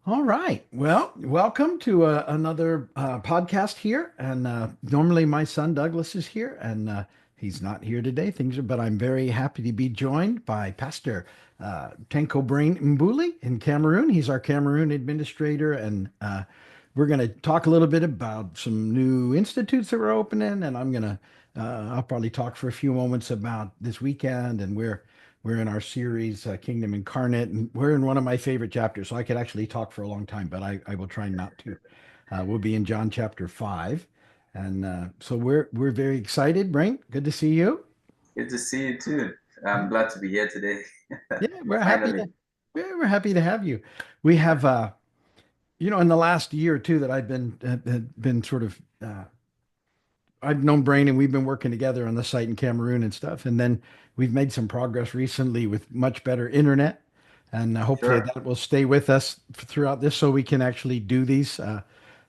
All right. Well, welcome to another podcast here. And normally my son Douglas is here, and he's not here today. But I'm very happy to be joined by Pastor Tenko Brain Mbuli in Cameroon. He's our Cameroon administrator, and we're going to talk a little bit about some new institutes that we're opening. And I'll probably talk for a few moments about this weekend and where we're in our series, Kingdom Incarnate, and we're in one of my favorite chapters. So I could actually talk for a long time, but I will try not to. We'll be in John chapter 5. And so we're very excited. Brain, good to see you. Good to see you too. I'm glad to be here today. Yeah, Finally. we're happy to have you. We have in the last year or two that I've been sort of I've known Brain and we've been working together on the site in Cameroon and stuff. And then we've made some progress recently with much better internet. And hopefully Sure. that will stay with us throughout this so we can actually do these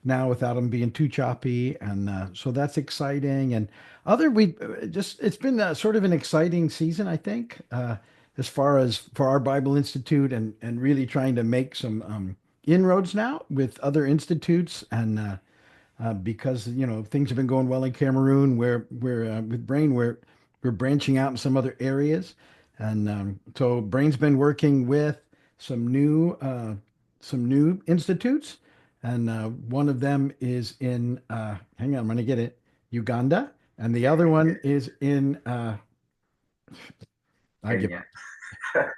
now without them being too choppy. And so that's exciting. And it's been sort of an exciting season, I think, as far as for our Bible Institute and really trying to make some inroads now with other institutes and because things have been going well in Cameroon, where we're with Brain, we're branching out in some other areas, and so Brain's been working with some new uh, some new institutes, and one of them is in hang on, I'm going to get it, Uganda, and the other one is in I give up. Kenya.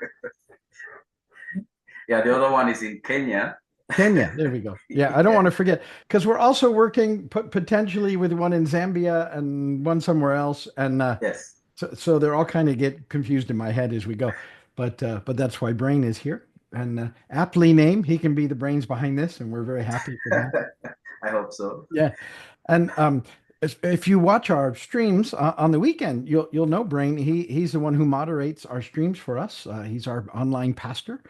Yeah, the other one is in Kenya. Kenya. There we go. Yeah, I don't Yeah. want to forget because we're also working potentially with one in Zambia and one somewhere else, and Yes. so they're all kind of get confused in my head as we go. But that's why Brain is here, and aptly named. He can be the brains behind this, and we're very happy for that. I hope so. Yeah, and if you watch our streams on the weekend, you'll know Brain. He's the one who moderates our streams for us. He's our online pastor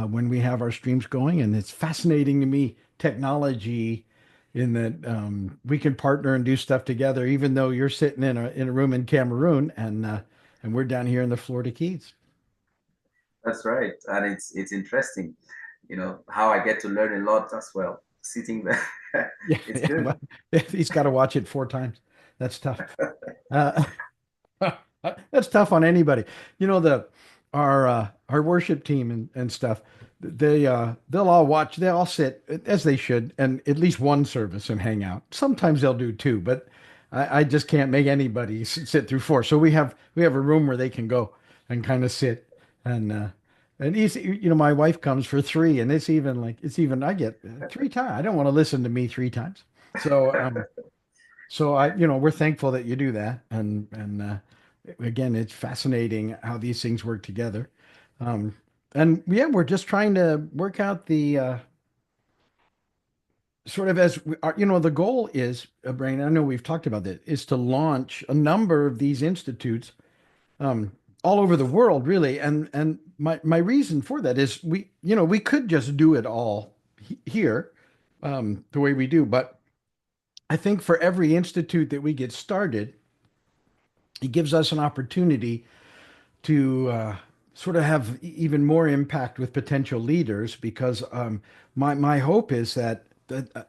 when we have our streams going, and it's fascinating to me technology in that we can partner and do stuff together, even though you're sitting in a room in Cameroon and we're down here in the Florida Keys. That's right. And it's interesting, how I get to learn a lot as well. Sitting there. Yeah, It's yeah, good. well, he's got to watch it 4 times. That's tough. Uh, that's tough on anybody. The our worship team and stuff. They'll all watch. They all sit as they should, and at least one service and hang out. Sometimes they'll do two, but I just can't make anybody sit through 4. So we have a room where they can go and kind of sit and he's my wife comes for 3, and it's even I get 3 times. I don't want to listen to me 3 times. So we're thankful that you do that, and again, it's fascinating how these things work together. Um, and yeah, we're just trying to work out the sort of as we are, the goal is, Brain, I know we've talked about that, is to launch a number of these institutes um, all over the world, really. And my reason for that is we could just do it all here the way we do, but I think for every institute that we get started, it gives us an opportunity to sort of have even more impact with potential leaders because my hope is that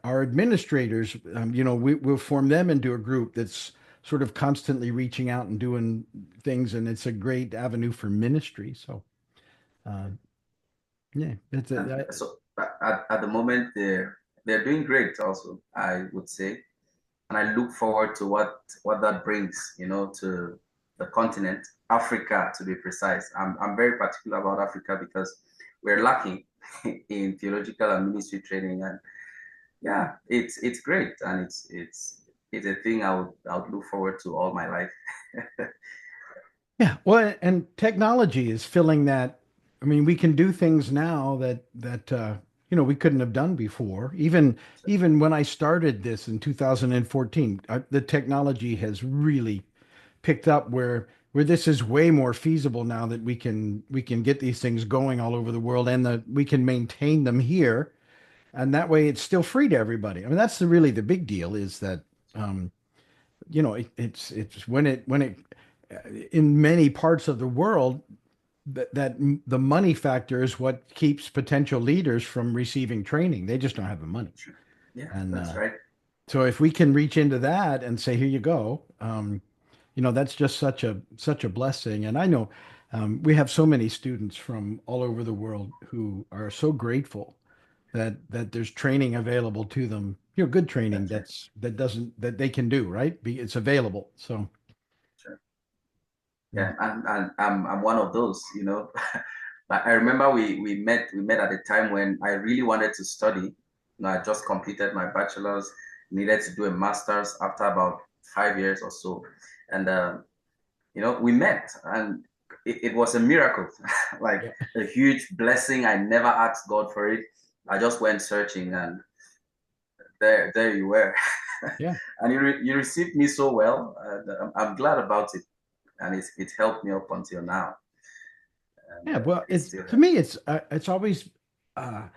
our administrators, we'll form them into a group that's sort of constantly reaching out and doing things, and it's a great avenue for ministry. So, uh, yeah, And so at the moment they're doing great also, I would say. And I look forward to what that brings, to the continent, Africa to be precise. I'm very particular about Africa because we're lacking in theological and ministry training, and yeah, it's great, and it's a thing I would look forward to all my life. yeah. Well, and technology is filling that. I mean, we can do things now that we couldn't have done before. Even when I started this in 2014, the technology has really picked up where this is way more feasible now that we can get these things going all over the world and that we can maintain them here, and that way it's still free to everybody. I mean, that's really the big deal is that um, it's when it in many parts of the world. the money factor is what keeps potential leaders from receiving training. They just don't have the money. Sure. Yeah, And that's right. so if we can reach into that and say, here you go, that's just such a blessing. And I know we have so many students from all over the world who are so grateful that there's training available to them. Good training That's right. that they can do, right? It's available. So Sure. yeah. Yeah, and I'm one of those, you know. But I remember we met at a time when I really wanted to study. I just completed my bachelor's, needed to do a master's after about 5 years or so. And we met and it was a miracle, like Yeah. a huge blessing. I never asked God for it. I just went searching and there you were. Yeah. And you received me so well. And I'm glad about it. And it's helped me up until now. And Yeah. Well, it's it's still to helping. me, it's always, uh,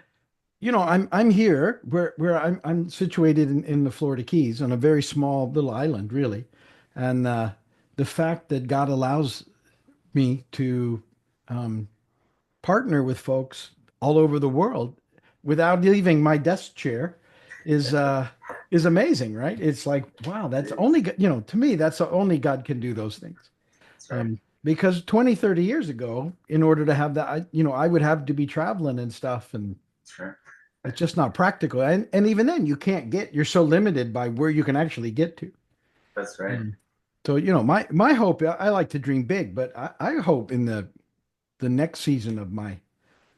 I'm here where I'm situated in the Florida Keys on a very small little island, really. And the fact that God allows me to um, partner with folks all over the world without leaving my desk chair is uh is amazing, right? It's like, wow, It that's is. only, to me, that's only God can do those things. That's right. Because 20, 30 years ago, in order to have that, I would have to be traveling and stuff, and That's right. it's just not practical. And even then, you're so limited by where you can actually get to. That's right. Um, so, my hope, I like to dream big, but I hope in the next season of my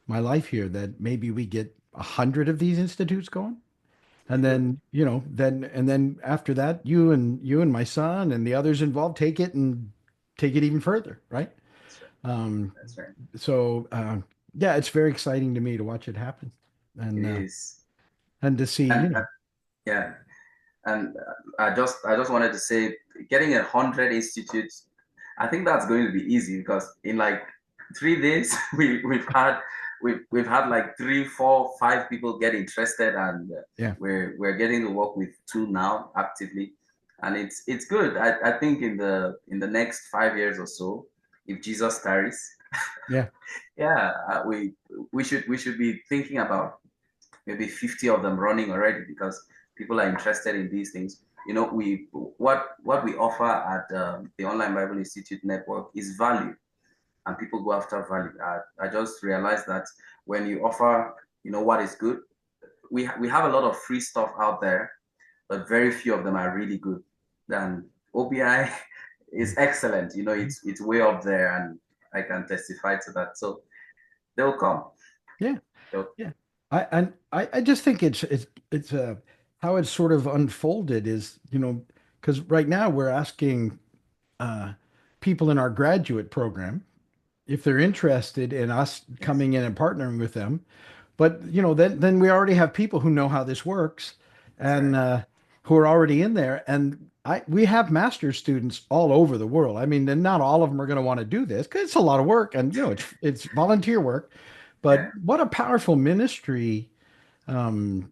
life here that maybe we get 100 of these institutes going. And then, then after that, you and my son and the others involved take it even further, right? That's right. Um, That's right. so yeah, it's very exciting to me to watch it happen It and is. and to see, And yeah, and I just wanted to say, getting 100 institutes, I think that's going to be easy because in like 3 days we've had like three, four, five people get interested, and yeah, we're getting to work with two now actively, and it's good. I think in the next 5 years or so, if Jesus tarries, yeah, yeah, we should be thinking about maybe 50 of them running already because people are interested in these things. What we offer at the Online Bible Institute network is value, and people go after value. I just realized that when you offer, what is good, we have a lot of free stuff out there, but very few of them are really good. And OBI is excellent. It's way up there, and I can testify to that. So they'll come. yeah, They'll, yeah. I just think it's how it's sort of unfolded is, because right now we're asking uh, people in our graduate program if they're interested in us yes, coming in and partnering with them. But then we already have people who know how this works that's right. and who are already in there. And we have master's students all over the world. I mean, and not all of them are going to want to do this because it's a lot of work, and it's volunteer work. But Yeah, what a powerful ministry, um,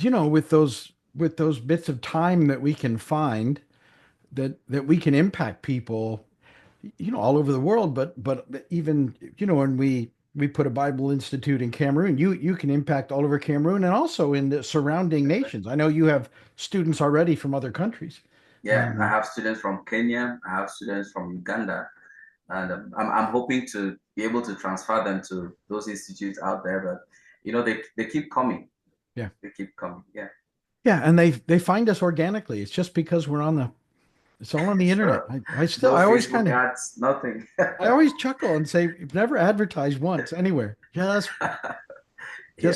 with those bits of time that we can find that we can impact people, all over the world, but even, when we put a Bible Institute in Cameroon, you can impact all over Cameroon and also in the surrounding that's right. nations. I know you have students already from other countries. Yeah, I Um, have students from Kenya. I have students from Uganda, and I'm hoping to be able to transfer them to those institutes out there. But they keep coming. yeah, They keep coming. Yeah, yeah, and they find us organically. It's just because it's all on the internet. sure. I No always Facebook ads, nothing. I always chuckle and say, "You've never advertised once anywhere. Just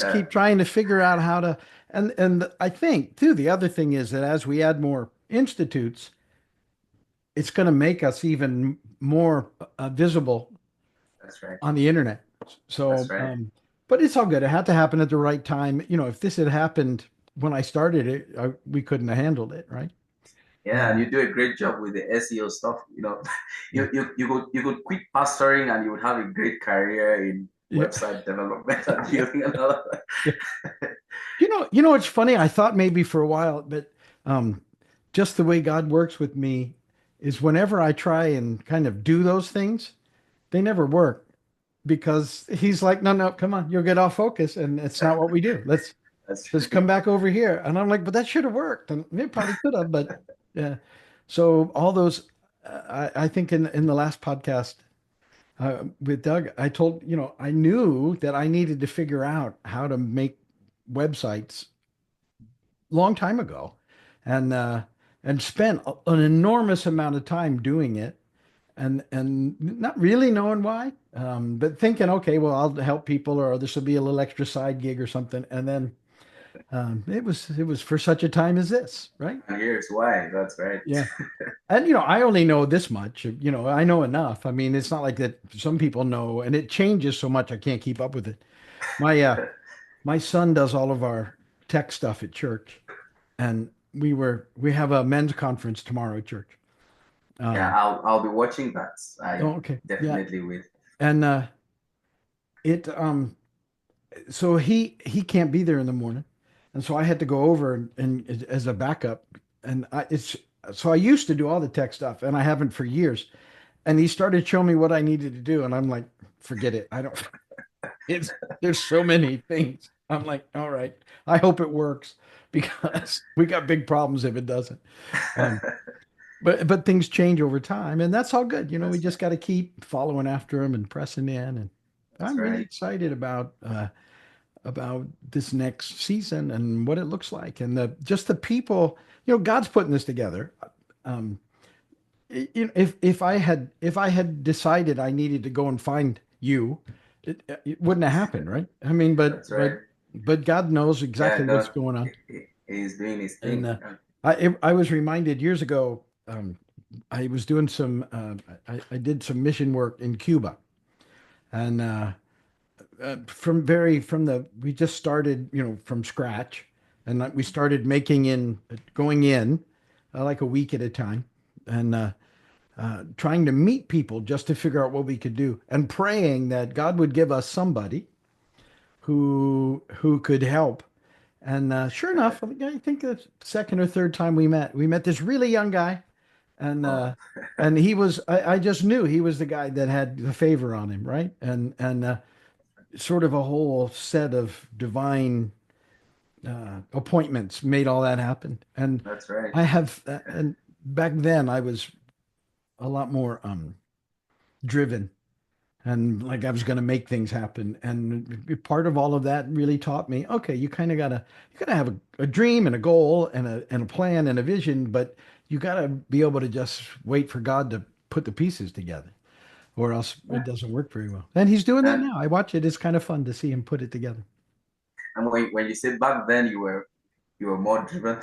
Yeah, keep trying to figure out how to." And I think too, the other thing is that as we add more institutes, it's going to make us even more visible that's right. on the internet. That's So, right. but it's all good. It had to happen at the right time. If this had happened when I started it, we couldn't have handled it, right? Yeah, and Um, you do a great job with the SEO stuff. yeah, you could quit pastoring and you would have a great career in yeah, website development and building another. yeah. It's funny. I thought maybe for a while, but um, just the way God works with me is whenever I try and kind of do those things, they never work because he's like, no, no, come on, you'll get off focus, and it's not what we do. That's Let's right. come back over here. And I'm like, but that should have worked, and it probably could have, but yeah. So all those, I think in the last podcast with Doug, I told, I knew that I needed to figure out how to make websites long time ago, and spent an enormous amount of time doing it, and not really knowing why, but thinking, okay, well, I'll help people, or this will be a little extra side gig or something, and then it was for such a time as this, right? And here's why. That's right. Yeah. And I only know this much. I know enough. I mean, it's not like that some people know, and it changes so much I can't keep up with it. My son does all of our tech stuff at church, and we have a men's conference tomorrow at church. Yeah, Um, I'll be watching that. I oh, okay. Yeah. definitely will. And it so he can't be there in the morning, and so I had to go over and as a backup, and I used to do all the tech stuff, and I haven't for years. And he started showing me what I needed to do, and I'm like, forget it. I don't. It's There's so many things. I'm like, all right. I hope it works because we got big problems if it doesn't. Um, but things change over time, and that's all good. We That's just got to keep following after them and pressing in. And that's I'm really right. excited about this next season and what it looks like, and the people. God's putting this together. Um, if I had decided I needed to go and find you, it wouldn't have happened, right? I mean, but That's but right. but God knows Yeah, exactly what's God going on. is doing his And thing. I was reminded years ago. I was doing I did some mission work in Cuba, and we just started, from scratch, and we started going in, like a week at a time, and trying to meet people just to figure out what we could do, and praying that God would give us somebody who could help. And sure enough, I think the second or third time we met this really young guy, and Oh, I just knew he was the guy that had the favor on him, right? And sort of a whole set of divine appointments made all that happen. And that's right. and back then I was a lot more driven, and like I was going to make things happen. And part of all of that really taught me, okay, you gotta have a dream and a goal and a plan and a vision, but you gotta be able to just wait for God to put the pieces together, or else Yeah. it doesn't work very well. And he's doing that And now. I watch it. It's kind of fun to see him put it together. and when you said back then you were more driven,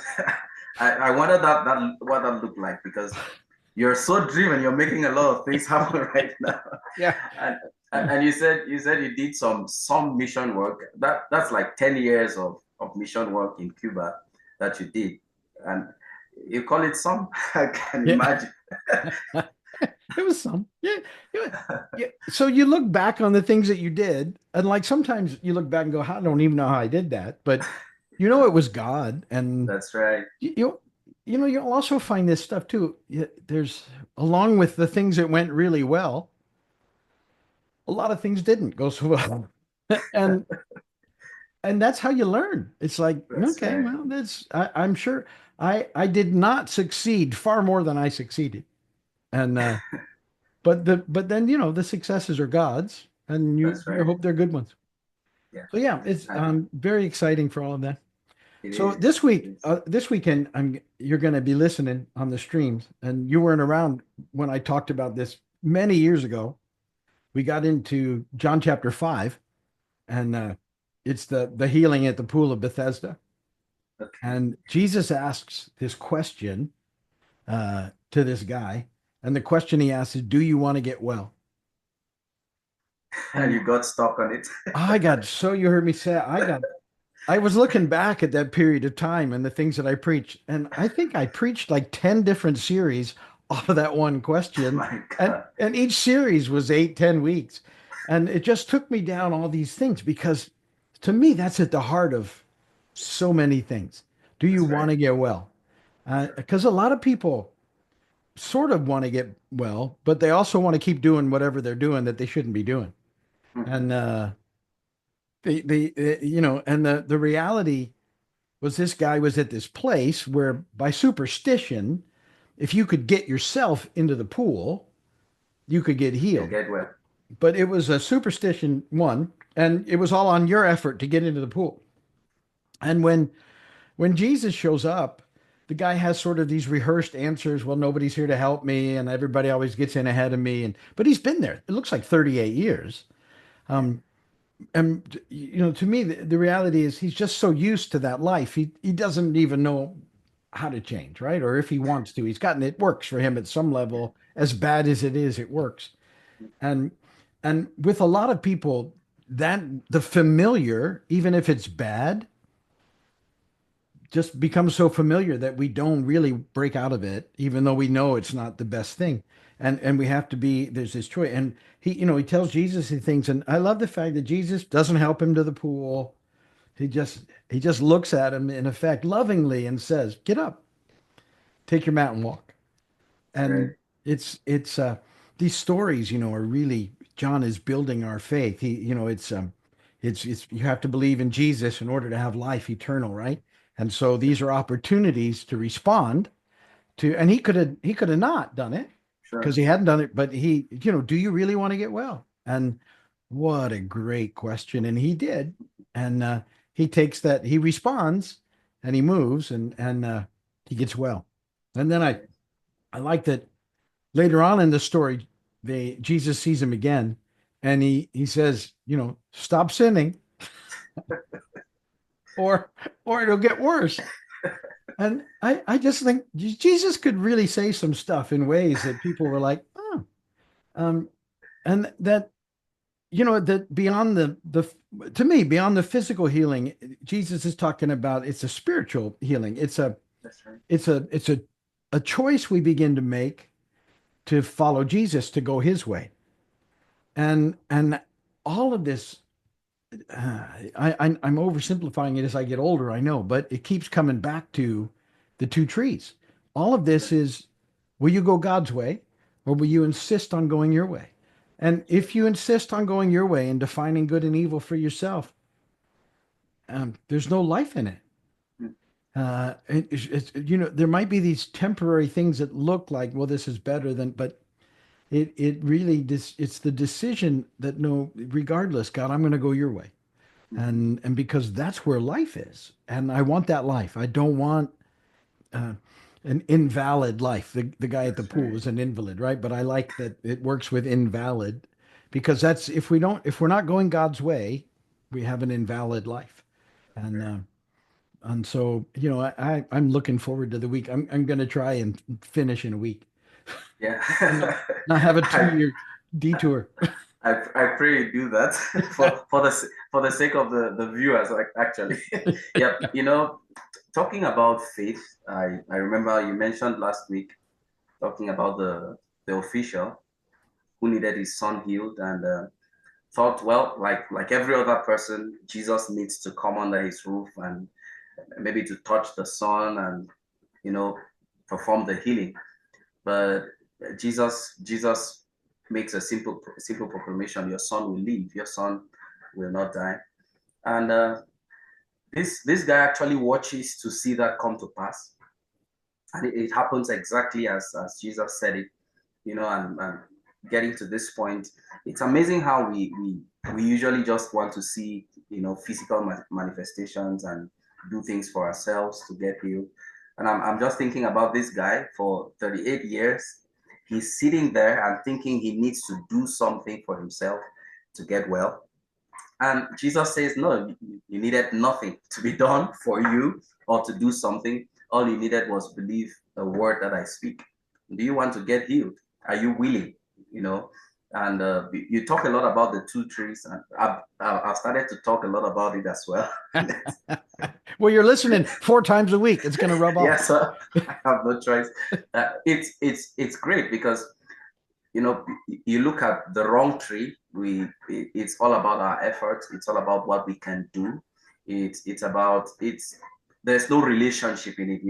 I wonder that what that looked like because you're so driven, you're making a lot of things happen right now. Yeah. And Yeah. and you said you did some mission work. That's like 10 years of mission work in Cuba that you did. And you call it some? I can Yeah. imagine. It was some. Yeah. Yeah. Yeah. So you look back on the things that you did, and like sometimes you look back and go, I don't even know how I did that. But it was God. And That's right. you you you'll also find this stuff too. There's, along with the things that went really well, a lot of things didn't go so well. And that's how you learn. It's like, That's okay, right. well, I'm sure I did not succeed far more than I succeeded. And but then the successes are God's, and you That's you right. hope they're good ones. Yeah. So yeah, it's And very exciting for all of that. it So is. It is. this weekend, you're going to be listening on the streams, and you weren't around when I talked about this many years ago. We got into John chapter 5, and it's the healing at the pool of Bethesda, Okay. and Jesus asks this question to this guy, and the question he asks is, "Do you want to get well?" And And you got stuck on it. you heard me say, I was looking back at that period of time and the things that I preached, and I think I preached like 10 different series off of that one question. My And God. each series was 8, 10 weeks. And it just took me down all these things, because to me, that's at the heart of so many things. Do you That's want right. to get well? That's right. Because a lot of people, sort of want to get well, but they also want to keep doing whatever they're doing that they shouldn't be doing. Mhm. And you know, and the reality was this guy was at this place where by superstition, if you could get yourself into the pool, you could get You healed. get well. But it was a superstition one, and it was all on your effort to get into the pool. And when Jesus shows up, the guy has sort of these rehearsed answers. Well, nobody's here to help me, and everybody always gets in ahead of me. And but he's been there. It looks like 38 years. Yeah. Um, and you know, to me, the reality is he's just so used to that life. He doesn't even know how to change, right? Or if he wants to, he's gotten it works for him at some Yeah. level. As bad as it is, it works. And and with a lot of people, that the familiar, even if it's bad, just becomes so familiar that we don't really break out of it, even though we know it's not the best thing. And we have to be, there's this choice. And he, you know, he tells Jesus he thinks, and I love the fact that Jesus doesn't help him to the pool. He just looks at him in effect lovingly and says, "Get up, take your mat and walk." Right. And it's these stories, you know, are really John is building our faith. He, you know, it's you have to believe in Jesus in order to have life eternal, right? And so these are opportunities to respond to, and he could have not done it because Sure. he hadn't done it, but he, you know, do you really want to get well? And what a great question. And he did. And he takes that, he responds and he moves and he gets well. And then I like that later on in the story, Jesus sees him again and he says, you know, stop sinning or or it'll get worse. And I just think Jesus could really say some stuff in ways that people were like, oh, um, and that, you know, that beyond the to me, beyond the physical healing, Jesus is talking about it's a spiritual healing. That's right. It's a choice we begin to make to follow Jesus, to go his way. And all of this, I'm oversimplifying it as I get older, I know, but it keeps coming back to the two trees. All of this is, will you go God's way or will you insist on going your way? And if you insist on going your way and defining good and evil for yourself, there's no life in it. Mm. You know, there might be these temporary things that look like, well, this is better than, but it really, it's the decision that no, regardless, God, I'm going to go your way. Mhm. And because that's where life is, and I want that life. I don't want uh, an invalid life. The guy at the That's pool right. was an invalid, right? But I like that it works with invalid because that's if we're not going God's way, we have an invalid life. And Right. uh, and so, you know, I'm looking forward to the week. I'm going to try and finish in a week Yeah. and not have a I, 2 year detour. I pray you do that for the sake of the viewers, like actually. Yep. You know, talking about faith, I remember you mentioned last week talking about the official who needed his son healed and thought, well, like every other person, Jesus needs to come under his roof and maybe to touch the son and you know perform the healing. But Jesus makes a simple proclamation: your son will live, your son will not die. And this guy actually watches to see that come to pass, and it happens exactly as Jesus said it. You know, and getting to this point, it's amazing how we usually just want to see physical manifestations and do things for ourselves to get healed. And I'm just thinking about this guy for 38 years. He's sitting there and thinking he needs to do something for himself to get well. And Jesus says, no, you needed nothing to be done for you or to do something. All you needed was believe the word that I speak. Do you want to get healed? Are you willing? You know, and you talk a lot about the two trees, and I've started to talk a lot about it as well. Well, you're listening 4 times a week. It's going to rub off. Yeah, so I have no choice. It's great because you look at the wrong tree. It's all about our efforts. It's all about what we can do. It's about it's there's no relationship in it.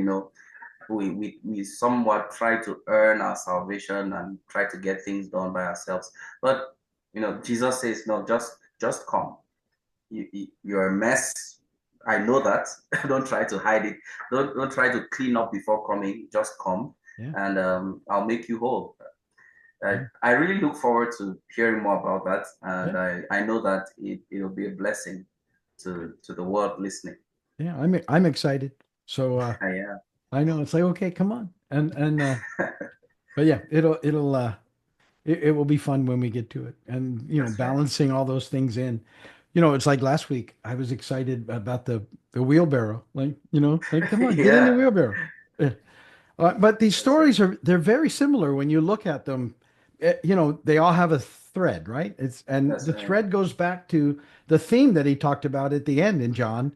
we somewhat try to earn our salvation and try to get things done by ourselves. But Jesus says, no, just come. You're a mess. I know that. Don't try to hide it. Don't try to clean up before coming. Just come, Yeah. and I'll make you whole. Yeah. I really look forward to hearing more about that, Yeah. and I know that it'll be a blessing to the world listening. Yeah. I'm excited. So Yeah. I know it's like, okay, come on. And but yeah, it will be fun when we get to it. And That's right. balancing all those things in. It's like last week I was excited about the wheelbarrow. Like, like come on, get in the Yeah, wheelbarrow. Yeah. But these that's right. stories they're very similar when you look at them. They all have a thread, right? And That's the right. thread goes back to the theme that he talked about at the end in John.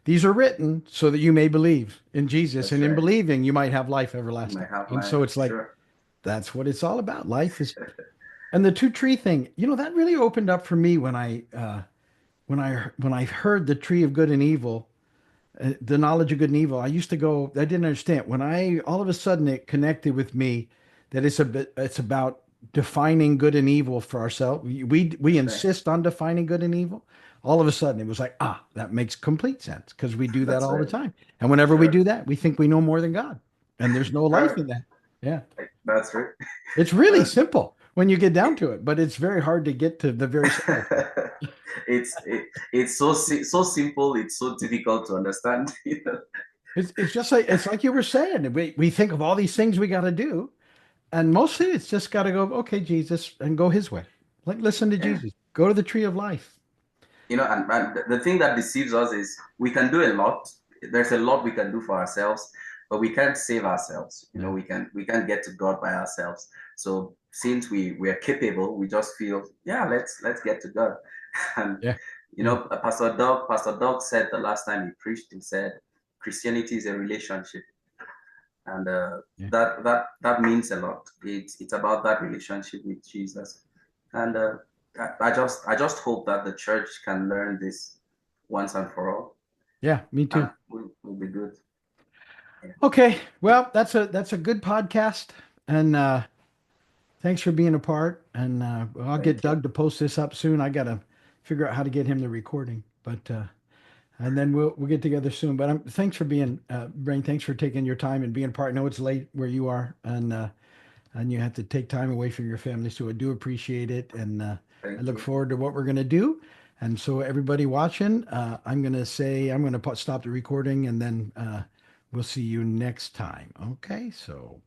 These are written so that you may believe in Jesus, That's and in right. believing you might have life You might everlasting. have And life. so it's like Sure. that's what it's all about. Life is, and the two tree thing, that really opened up for me when I heard the tree of good and evil, the knowledge of good and evil. I used to go, I didn't understand. When I all of a sudden it connected with me that it's about defining good and evil for ourselves. We That's right. insist on defining good and evil. All of a sudden it was like, that makes complete sense because we do that That's all the right. time. And whenever we Sure. do that, we think we know more than God. And there's no life in that. Yeah. That's right. It's really That's simple when you get down to it, but it's very hard to get to the very simple part. it's so simple. It's so difficult to understand. It's just like you were saying. We think of all these things we got to do, and mostly it's just got to go. Okay, Jesus, and go His way. Like listen to Yeah. Jesus. Go to the tree of life. And the thing that deceives us is we can do a lot. There's a lot we can do for ourselves, but we can't save ourselves. No. We can't get to God by ourselves. So since we are capable, we just feel, yeah, let's get to God. And Yeah. Yeah. Pastor Doug said the last time he preached, he said Christianity is a relationship, and Yeah. that means a lot. It's about that relationship with Jesus, and I just hope that the church can learn this once and for all, Yeah. Me and too. will be good. Yeah. Okay. Well, that's a good podcast, and thanks for being a part. And I'll get Thank you. Doug to post this up soon. I gotta figure out how to get him the recording, but. And then we'll get together soon. But thanks for being, Brain. Thanks for taking your time and being part. I know it's late where you are, and you have to take time away from your family. So I do appreciate it, and I Thank look you. forward to what we're gonna do. And so everybody watching, I'm gonna stop the recording, and then we'll see you next time. Okay, so.